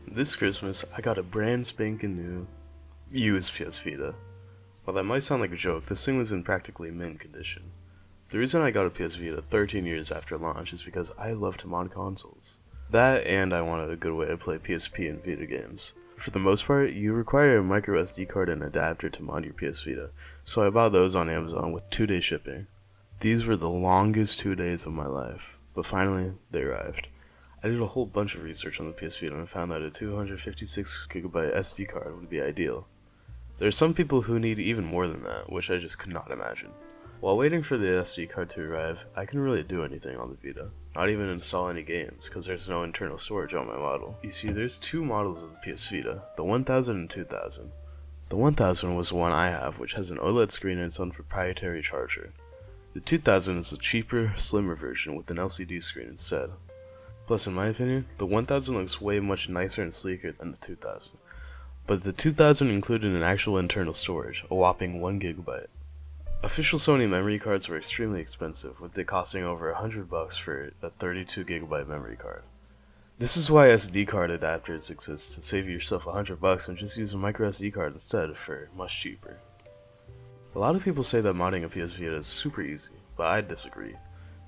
This Christmas, I got a brand spanking new, used PS Vita. While that might sound like a joke, this thing was in practically mint condition. The reason I got a PS Vita 13 years after launch is because I love to mod consoles. That and I wanted a good way to play PSP and Vita games. For the most part, you require a micro SD card and adapter to mod your PS Vita, so I bought those on Amazon with 2-day shipping. These were the longest 2 days of my life, but finally, they arrived. I did a whole bunch of research on the PS Vita and found that a 256GB SD card would be ideal. There are some people who need even more than that, which I just could not imagine. While waiting for the SD card to arrive, I couldn't really do anything on the Vita. Not even install any games, because there's no internal storage on my model. You see, there's two models of the PS Vita, the 1000 and 2000. The 1000 was the one I have, which has an OLED screen and its own proprietary charger. The 2000 is a cheaper, slimmer version with an LCD screen instead. Plus, in my opinion, the 1000 looks way much nicer and sleeker than the 2000. But the 2000 included an actual internal storage, a whopping 1GB. Official Sony memory cards were extremely expensive, with it costing over $100 for a 32GB memory card. This is why SD card adapters exist, to save yourself $100 and just use a micro SD card instead for much cheaper. A lot of people say that modding a PS Vita is super easy, but I disagree.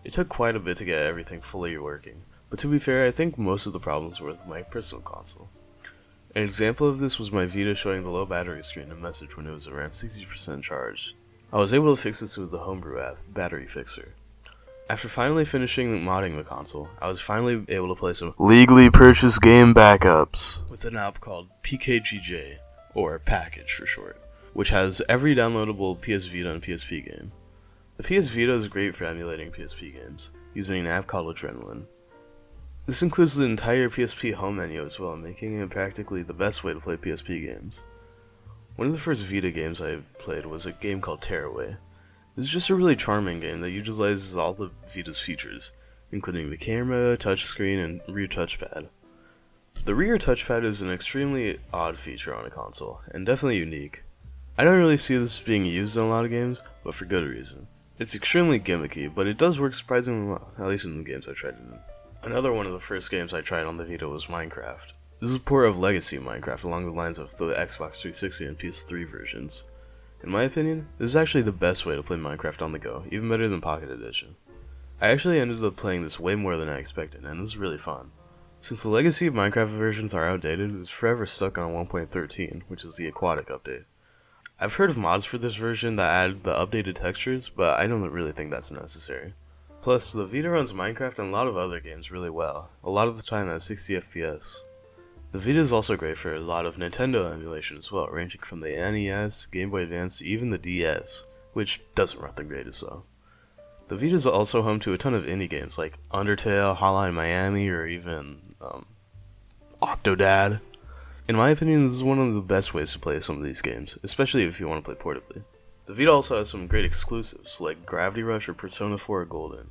It took quite a bit to get everything fully working, but to be fair, I think most of the problems were with my personal console. An example of this was my Vita showing the low battery screen and message when it was around 60% charged. I was able to fix this with the homebrew app, Battery Fixer. After finally finishing modding the console, I was finally able to play some legally purchased game backups with an app called PKGJ, or Package for short, which has every downloadable PS Vita and PSP game. The PS Vita is great for emulating PSP games, using an app called Adrenaline. This includes the entire PSP home menu as well, making it practically the best way to play PSP games. One of the first Vita games I played was a game called Tearaway. This is just a really charming game that utilizes all of Vita's features, including the camera, touchscreen, and rear touchpad. The rear touchpad is an extremely odd feature on a console, and definitely unique. I don't really see this being used in a lot of games, but for good reason. It's extremely gimmicky, but it does work surprisingly well, at least in the games I tried it in. Another one of the first games I tried on the Vita was Minecraft. This is a port of legacy Minecraft along the lines of the Xbox 360 and PS3 versions. In my opinion, this is actually the best way to play Minecraft on the go, even better than Pocket Edition. I actually ended up playing this way more than I expected, and it was really fun. Since the legacy of Minecraft versions are outdated, it's forever stuck on 1.13, which is the aquatic update. I've heard of mods for this version that add the updated textures, but I don't really think that's necessary. Plus, the Vita runs Minecraft and a lot of other games really well, a lot of the time at 60 FPS. The Vita is also great for a lot of Nintendo emulation as well, ranging from the NES, Game Boy Advance, to even the DS, which doesn't run the greatest though. The Vita is also home to a ton of indie games like Undertale, Hotline Miami, or even Octodad. In my opinion, this is one of the best ways to play some of these games, especially if you want to play portably. The Vita also has some great exclusives like Gravity Rush or Persona 4 Golden,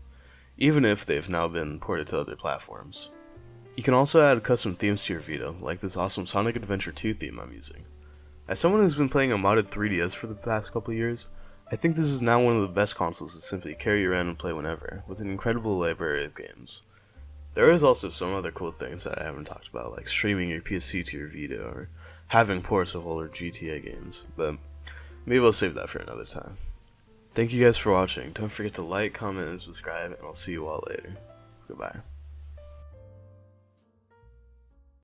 even if they've now been ported to other platforms. You can also add custom themes to your Vita, like this awesome Sonic Adventure 2 theme I'm using. As someone who's been playing a modded 3DS for the past couple years, I think this is now one of the best consoles to simply carry around and play whenever, with an incredible library of games. There is also some other cool things that I haven't talked about, like streaming your PSC to your Vita, or having ports of older GTA games, but maybe I'll save that for another time. Thank you guys for watching. Don't forget to like, comment, and subscribe, and I'll see you all later. Goodbye.